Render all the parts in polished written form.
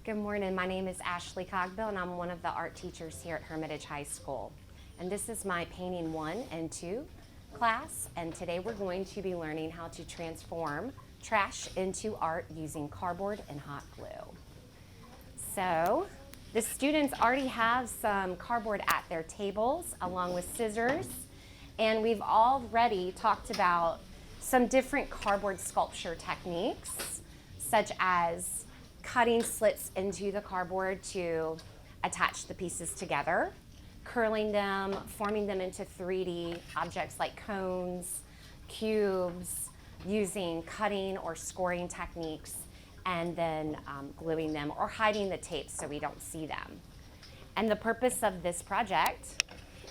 Good morning. My name is Ashley Cogbill, and I'm one of the art teachers here at Hermitage High School. And this is my Painting 1 and 2 class, and today we're going to be learning how to transform trash into art using cardboard and hot glue. So the students already have some cardboard at their tables along with scissors, and we've already talked about some different cardboard sculpture techniques, such as cutting slits into the cardboard to attach the pieces together, curling them, forming them into 3D objects like cones, cubes, using cutting or scoring techniques, and then gluing them or hiding the tape so we don't see them. And the purpose of this project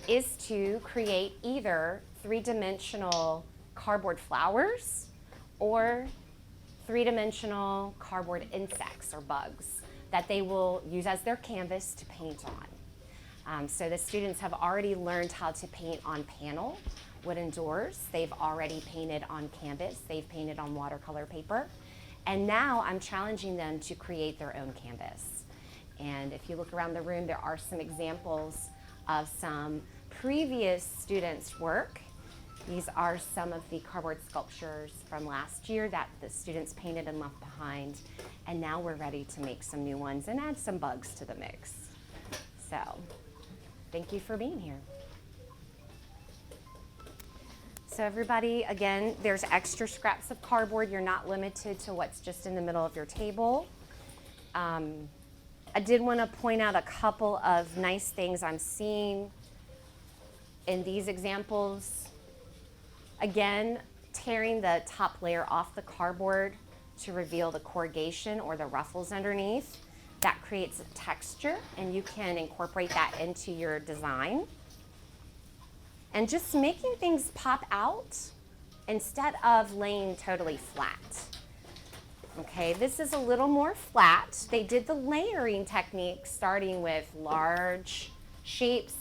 is to create either three-dimensional cardboard flowers or three-dimensional cardboard insects or bugs that they will use as their canvas to paint on. So the students have already learned how to paint on panel wooden doors. They've already painted on canvas. They've painted on watercolor paper. And now I'm challenging them to create their own canvas. And if you look around the room, there are some examples of some previous students' work. These are some of the cardboard sculptures from last year that the students painted and left behind. And now we're ready to make some new ones and add some bugs to the mix. So, thank you for being here. So everybody, again, there's extra scraps of cardboard. You're not limited to what's just in the middle of your table. I did want to point out a couple of nice things I'm seeing in these examples. Again, tearing the top layer off the cardboard to reveal the corrugation or the ruffles underneath. That creates texture, and you can incorporate that into your design. And just making things pop out instead of laying totally flat. Okay, this is a little more flat. They did the layering technique starting with large shapes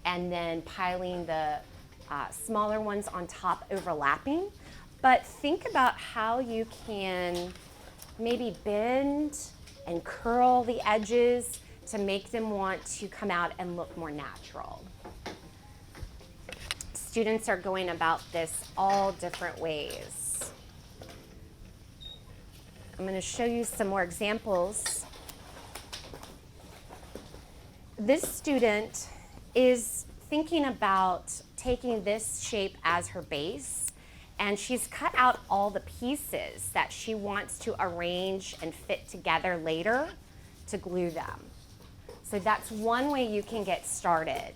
and then piling the smaller ones on top overlapping. But think about how you can maybe bend and curl the edges to make them want to come out and look more natural. Students are going about this all different ways. I'm going to show you some more examples. This student is thinking about taking this shape as her base, and she's cut out all the pieces that she wants to arrange and fit together later to glue them. So that's one way you can get started.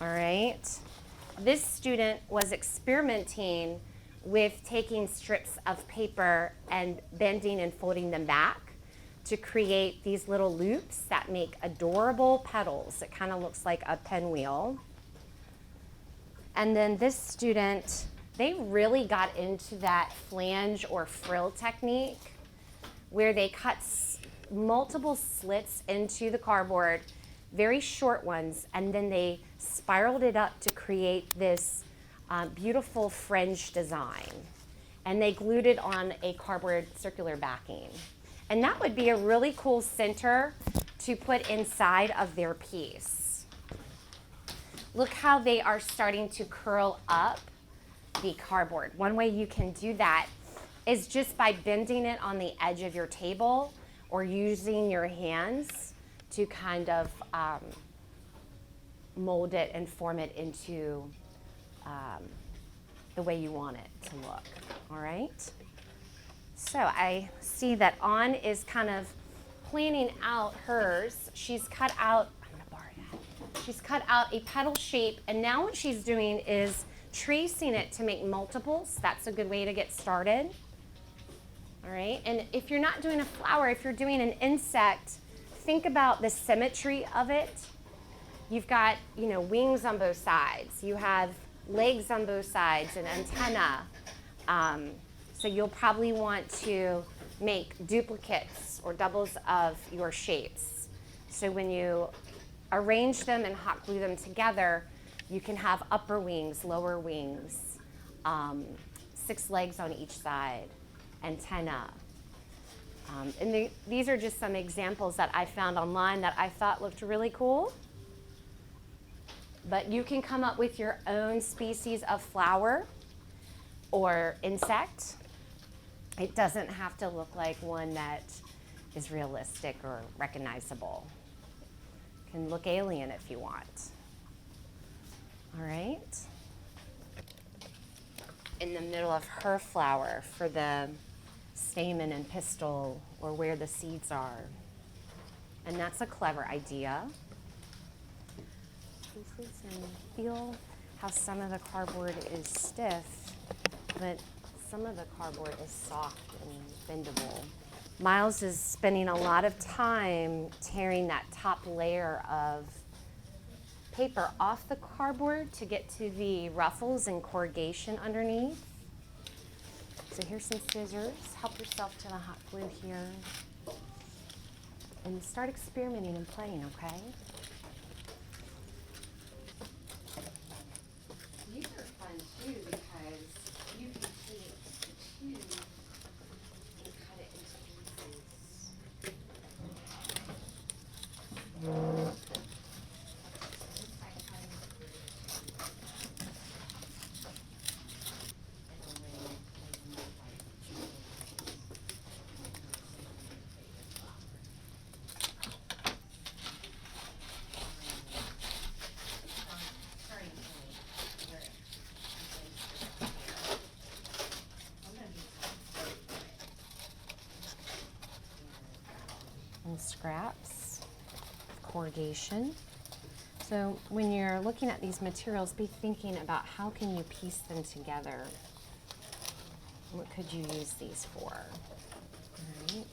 All right. This student was experimenting with taking strips of paper and bending and folding them back to create these little loops that make adorable petals. It kind of looks like a pinwheel. And then this student, they really got into that flange or frill technique where they cut multiple slits into the cardboard, very short ones, and then they spiraled it up to create this beautiful fringe design. And they glued it on a cardboard circular backing. And that would be a really cool center to put inside of their piece. Look how they are starting to curl up the cardboard. One way you can do that is just by bending it on the edge of your table or using your hands to kind of mold it and form it into the way you want it to look, all right? So I see that An is kind of planning out hers. She's cut out, I'm gonna borrow that. She's cut out a petal shape, and now what she's doing is tracing it to make multiples. That's a good way to get started. All right, and if you're not doing a flower, if you're doing an insect, think about the symmetry of it. You've got, wings on both sides. You have legs on both sides, an antenna. So you'll probably want to make duplicates or doubles of your shapes. So when you arrange them and hot glue them together, you can have upper wings, lower wings, 6 legs on each side, antenna. These are just some examples that I found online that I thought looked really cool. But you can come up with your own species of flower or insect. It doesn't have to look like one that is realistic or recognizable. It can look alien if you want. All right. In the middle of her flower for the stamen and pistil, or where the seeds are. And that's a clever idea. And feel how some of the cardboard is stiff, but some of the cardboard is soft and bendable. Miles is spending a lot of time tearing that top layer of paper off the cardboard to get to the ruffles and corrugation underneath. So here's some scissors. Help yourself to the hot glue here. And start experimenting and playing, okay? These are fun too because you can take the tube and cut it into pieces. And scraps, corrugation. So when you're looking at these materials, be thinking about how can you piece them together. What could you use these for? All right.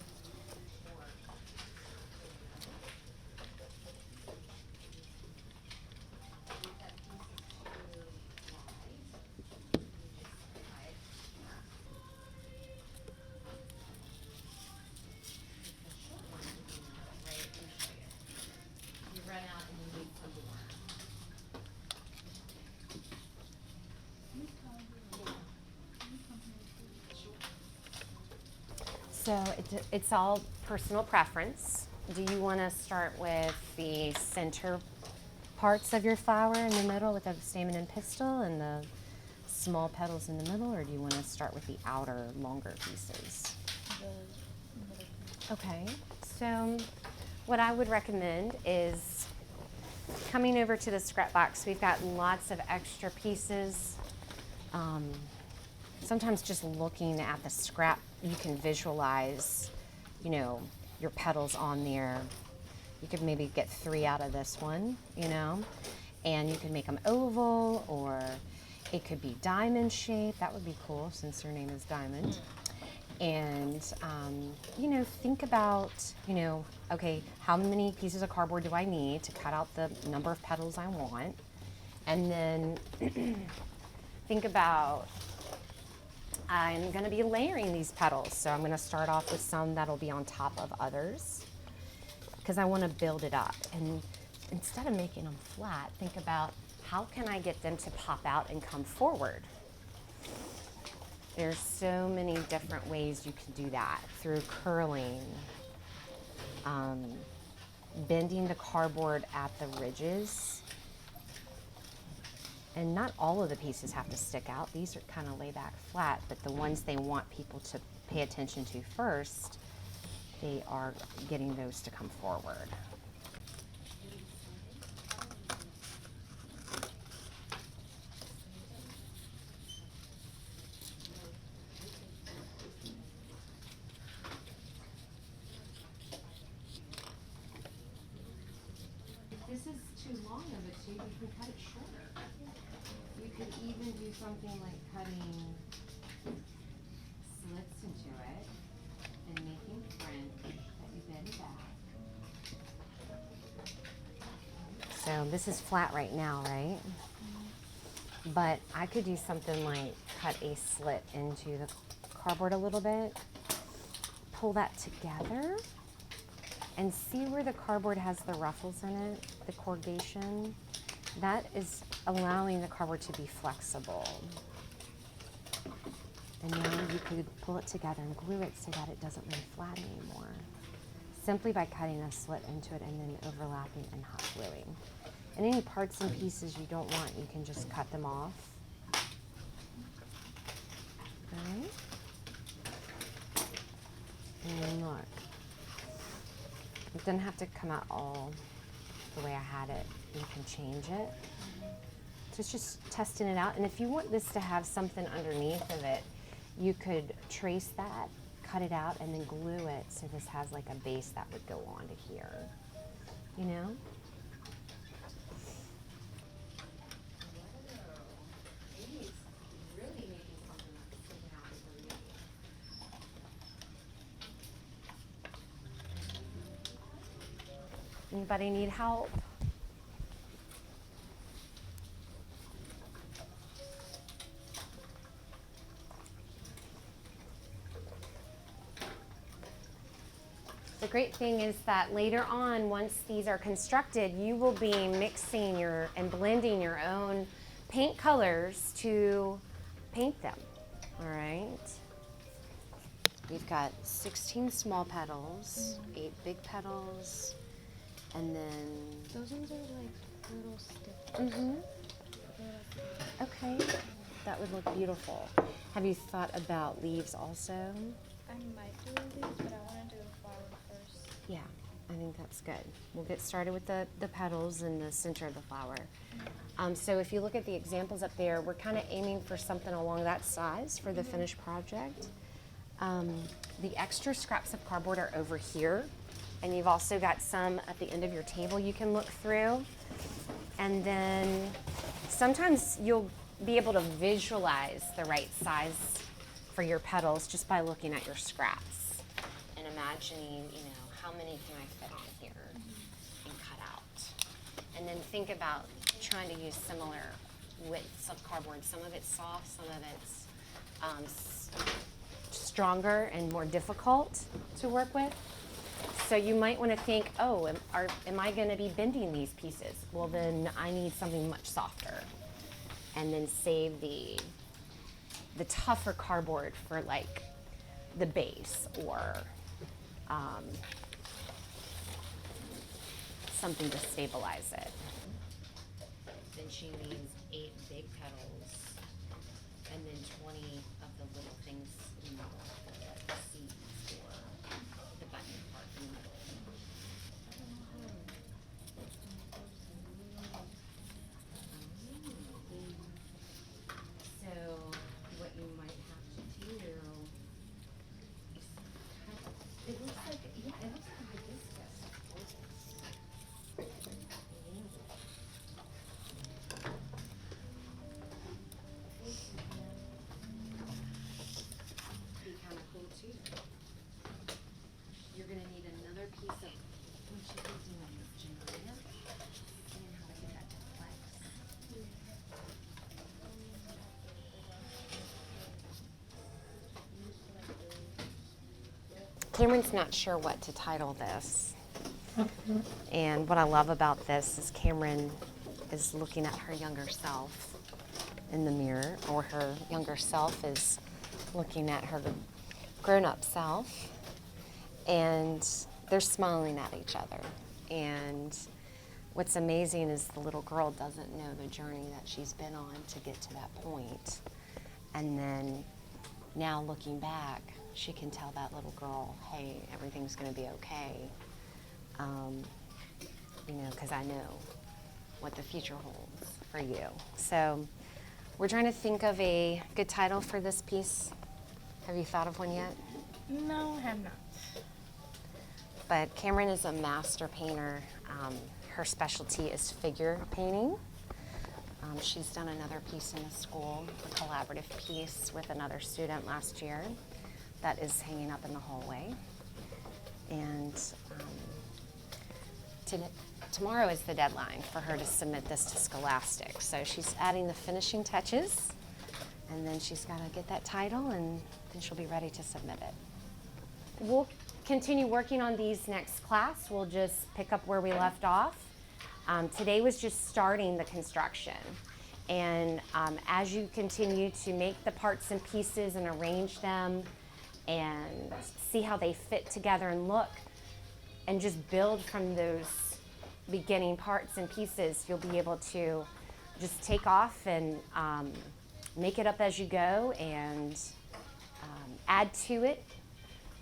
So it's all personal preference. Do you want to start with the center parts of your flower in the middle with the stamen and pistil and the small petals in the middle, or do you want to start with the outer, longer pieces? Okay, so what I would recommend is coming over to the scrap box. We've got lots of extra pieces. Sometimes just looking at the scrap, you can visualize, you know, your petals on there. You could maybe get 3 out of this one, you know, and you can make them oval, or it could be diamond shape. That would be cool since your name is Diamond. And, you know, think about, you know, okay, how many pieces of cardboard do I need to cut out the number of petals I want? And then think about, I'm going to be layering these petals. So I'm going to start off with some that'll be on top of others because I want to build it up. And instead of making them flat, think about how can I get them to pop out and come forward? There's so many different ways you can do that, through curling, bending the cardboard at the ridges. And not all of the pieces have to stick out. These are kind of lay back flat, but the ones they want people to pay attention to first, they are getting those to come forward. If this is too long of a tube, you can cut it shorter. You could even do something like cutting slits into it and making print that you bend back. So this is flat right now, right? But I could do something like cut a slit into the cardboard a little bit, pull that together, and see where the cardboard has the ruffles in it, the corrugation. That is allowing the cardboard to be flexible. And now you could pull it together and glue it so that it doesn't lay flat anymore, simply by cutting a slit into it and then overlapping and hot gluing. And any parts and pieces you don't want, you can just cut them off. Right? And then look. It doesn't have to come out all the way I had it. You can change it. So it's just testing it out. And if you want this to have something underneath of it, you could trace that, cut it out, and then glue it so this has like a base that would go onto here. You know? Anybody need help? The great thing is that later on, once these are constructed, you will be mixing and blending your own paint colors to paint them. All right. We've got 16 small petals, 8 big petals, and then Those ones are like little stickers. Mm-hmm. Okay, that would look beautiful. Have you thought about leaves also? I might do these, but I want to do a flower first. Yeah, I think that's good. We'll get started with the petals in the center of the flower. So if you look at the examples up there, we're kind of aiming for something along that size for the finished project. The extra scraps of cardboard are over here, and you've also got some at the end of your table you can look through. And then sometimes you'll be able to visualize the right size for your petals just by looking at your scraps and imagining, how many can I fit on here and cut out. And then think about trying to use similar widths of cardboard. Some of it's soft, some of it's stronger and more difficult to work with. So you might want to think, oh, am I going to be bending these pieces? Well, then I need something much softer. And then save the tougher cardboard for like the base or something to stabilize it. Then she needs 8 big petals and then 20 of the little things in the middle, the seeds or the button part in the middle. So what you might have to do is it looks like a hibiscus. Be kind of cool too. You're gonna need another piece of what you can do on this generator and how to get that to flex. Cameron's not sure what to title this. And what I love about this is Cameron is looking at her younger self in the mirror, or her younger self is looking at her grown-up self, and they're smiling at each other. And what's amazing is the little girl doesn't know the journey that she's been on to get to that point. And then now looking back, she can tell that little girl, hey, everything's going to be okay. Because I know what the future holds for you. So we're trying to think of a good title for this piece. Have you thought of one yet? No, I have not. But Cameron is a master painter. Her specialty is figure painting. She's done another piece in the school, a collaborative piece with another student last year that is hanging up in the hallway. And tomorrow is the deadline for her to submit this to Scholastic. So she's adding the finishing touches, and then she's got to get that title, and then she'll be ready to submit it. We'll continue working on these next class. We'll just pick up where we left off. Today was just starting the construction. And as you continue to make the parts and pieces and arrange them and see how they fit together and look, and just build from those beginning parts and pieces, you'll be able to just take off and make it up as you go and add to it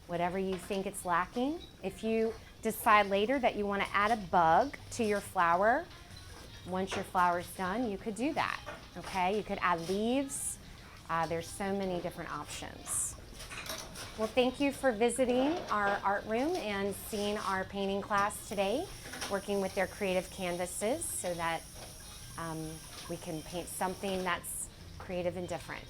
whatever you think it's lacking. If you decide later that you want to add a bug to your flower, once your flower's done, you could do that, okay? You could add leaves. There's so many different options. Well, thank you for visiting our art room and seeing our painting class today, working with their creative canvases so that we can paint something that's creative and different.